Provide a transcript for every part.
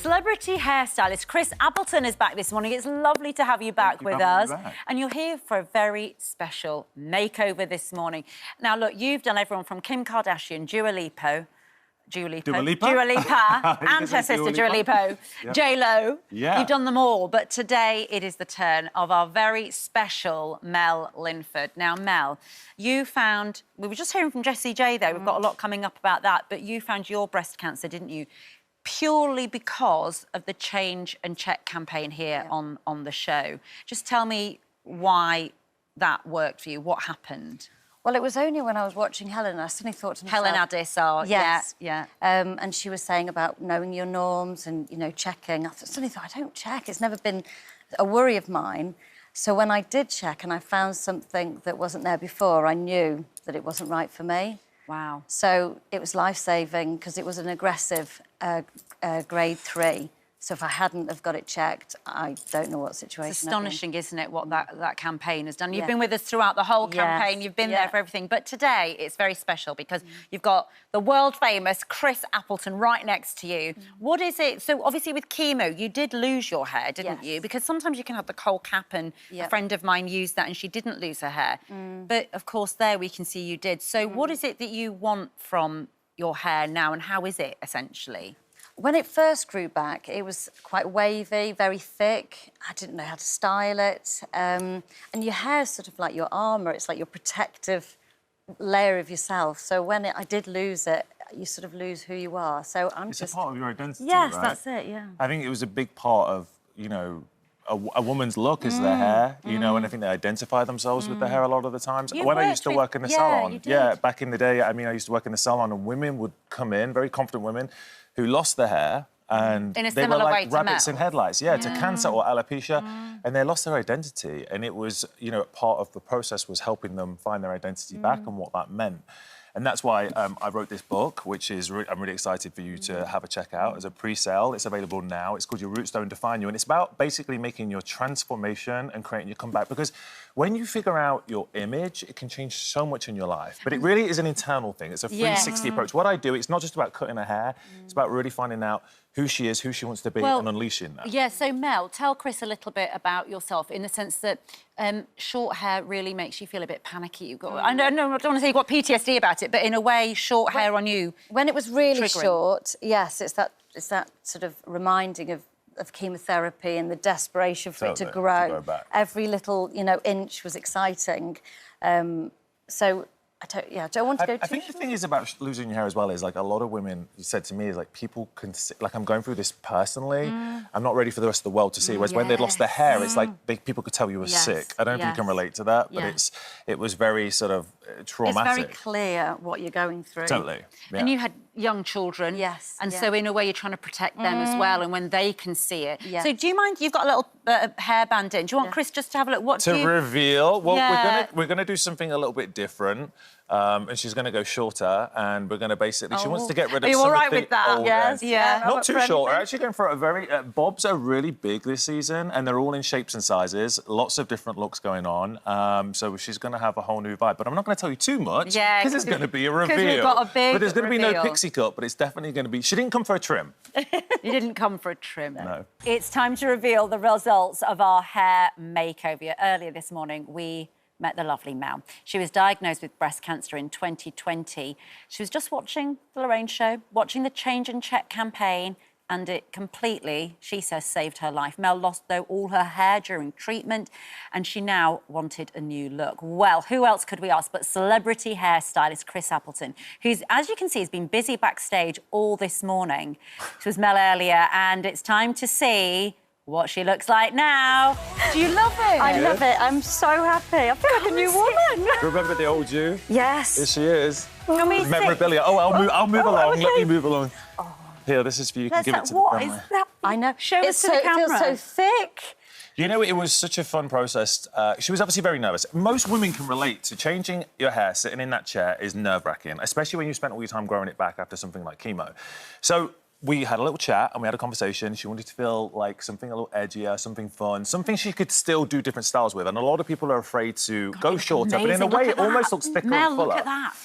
Celebrity hairstylist Chris Appleton is back this morning. It's lovely to have you back with us. And you're here for a very special makeover this morning. Now, look, you've done everyone from Kim Kardashian, Dua Lipa, and her sister Dua Lipa, J.Lo. Yeah. You've done them all, but today it is the turn of our very special Mel Linford. Now, Mel, you found... We were just hearing from Jessie J there. We've got a lot coming up about that, but you found your breast cancer, didn't you? Purely because of the Change and Check campaign here on the show. Just tell me why that worked for you. What happened? Well, it was only when I was watching Helen, I suddenly thought to myself... Helen Addis, yes. yeah. And she was saying about knowing your norms and, you know, checking. I suddenly thought, I don't check. It's never been a worry of mine. So when I did check and I found something that wasn't there before, I knew that it wasn't right for me. Wow. So it was life-saving because it was an aggressive grade 3. So if I hadn't have got it checked, I don't know what situation. It's astonishing, isn't it, what that campaign has done? You've been with us throughout the whole campaign. You've been there for everything. But today, it's very special because you've got the world-famous Chris Appleton right next to you. What is it? So, obviously, with chemo, you did lose your hair, didn't you? Because sometimes you can have the coal cap, and a friend of mine used that and she didn't lose her hair. But, of course, there we can see you did. So what is it that you want from your hair now, and how is it, essentially? When it first grew back, it was quite wavy, very thick. I didn't know how to style it. And your hair's sort of like your armour. It's like your protective layer of yourself. So when I did lose it, you sort of lose who you are. So It's a part of your identity, Yes, right? that's it, yeah. I think it was a big part of, you know, a woman's look is their hair, you know, and I think they identify themselves with their hair a lot of the times. When I used to work in the salon, back in the day, I mean, I used to work in the salon and women would come in, very confident women, who lost their hair and they were like rabbits in headlights, to cancer or alopecia, and they lost their identity. And it was, you know, part of the process was helping them find their identity back and what that meant. And that's why I wrote this book, which is I'm really excited for you to have a check out as a pre-sale. It's available now. It's called Your Roots Don't Define You. And it's about basically making your transformation and creating your comeback. Because when you figure out your image, it can change so much in your life. But it really is an internal thing. It's a 360 approach. What I do, it's not just about cutting her hair. It's about really finding out who she is, who she wants to be, and unleashing that. Yeah, so Mel, tell Chris a little bit about yourself in the sense that short hair really makes you feel a bit panicky. You've got, I don't want to say you've got PTSD about it, but in a way, short hair on you... When it was really short, yes, it's that sort of reminding of chemotherapy and the desperation for it to grow. Every little, you know, inch was exciting. So... I don't want to go too... I think the thing is about losing your hair as well is, like, a lot of women said to me, is, like, people can... Like, I'm going through this personally. I'm not ready for the rest of the world to see. Whereas when they'd lost their hair, it's like people could tell you were sick. I don't know if you can relate to that, but it was very sort of traumatic. It's very clear what you're going through. Totally. Yeah. And you had young children. Yes. And so, in a way, you're trying to protect them as well, and when they can see it. So do you mind... You've got a little hairband in. Do you want Chris just to have a look? What to reveal? Well, we're gonna do something a little bit different. And she's going to go shorter, and we're going to basically... She wants to get rid of some of the old ends. Not too short. We're actually going for a very... bobs are really big this season, and they're all in shapes and sizes. Lots of different looks going on. So she's going to have a whole new vibe. But I'm not going to tell you too much, because it's going to be a reveal. Because we've got a big But there's going to be no pixie cut, but it's definitely going to be... She didn't come for a trim. You didn't come for a trim. No. It's time to reveal the results of our hair makeover. Earlier this morning, we met the lovely Mel. She was diagnosed with breast cancer in 2020. She was just watching the Lorraine show, watching the Change and Check campaign, and it completely, she says, saved her life. Mel lost, though, all her hair during treatment, and she now wanted a new look. Well, who else could we ask but celebrity hairstylist Chris Appleton, who's, as you can see, has been busy backstage all this morning. She was Mel earlier, and it's time to see what she looks like now. Do you love it? I love it. I'm so happy. I feel like a new woman. Remember the old you? Yes. Here she is. Memorabilia. Oh, I'll move along. Okay. Let me move along. Here, this is for you. You can give it to the camera. What is that? I know. Show us to the camera. It feels so thick. You know, it was such a fun process. She was obviously very nervous. Most women can relate to changing your hair, sitting in that chair is nerve-wracking, especially when you spent all your time growing it back after something like chemo. So we had a little chat and we had a conversation. She wanted to feel like something a little edgier, something fun, something she could still do different styles with. And a lot of people are afraid to go shorter, but in a way it almost looks thicker and fuller. Mel, look at that.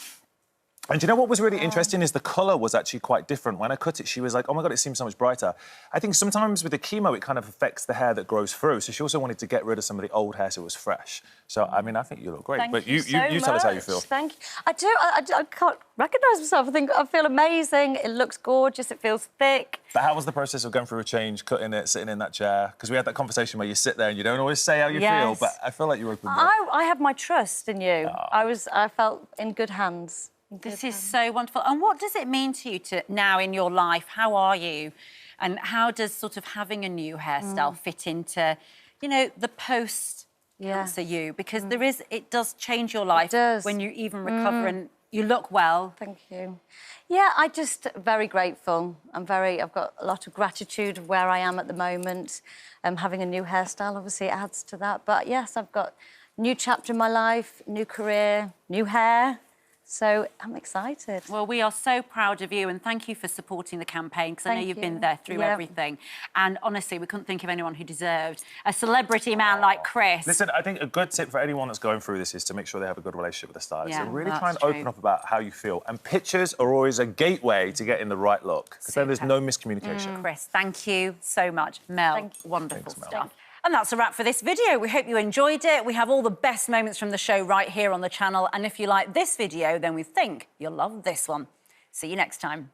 And do you know what was really interesting is the colour was actually quite different. When I cut it, she was like, oh, my God, it seems so much brighter. I think sometimes with the chemo, it kind of affects the hair that grows through. So she also wanted to get rid of some of the old hair so it was fresh. So, I mean, I think you look great. Thank you tell us how you feel. Thank you. I do. I can't recognise myself. I feel amazing. It looks gorgeous. It feels thick. But how was the process of going through a change, cutting it, sitting in that chair? Because we had that conversation where you sit there and you don't always say how you feel, but I feel like you opened up. I have my trust in you. Oh. I felt in good hands. This is so wonderful. And what does it mean to you now in your life? How are you? And how does sort of having a new hairstyle fit into, you know, the post-cancer you? Because it does change your life when you even recover and you look well. Thank you. Yeah, I'm just very grateful. I've got a lot of gratitude of where I am at the moment. Having a new hairstyle, obviously, adds to that. But yes, I've got a new chapter in my life, new career, new hair. So I'm excited. Well, we are so proud of you and thank you for supporting the campaign because I know you've been there through everything. And honestly, we couldn't think of anyone who deserved a celebrity man like Chris. Listen, I think a good tip for anyone that's going through this is to make sure they have a good relationship with the stylist. And really try and open up about how you feel. And pictures are always a gateway to getting the right look because then there's no miscommunication. Chris, thank you so much. Mel, wonderful Thanks, Mel. stuff. And that's a wrap for this video. We hope you enjoyed it. We have all the best moments from the show right here on the channel. And if you like this video, then we think you'll love this one. See you next time.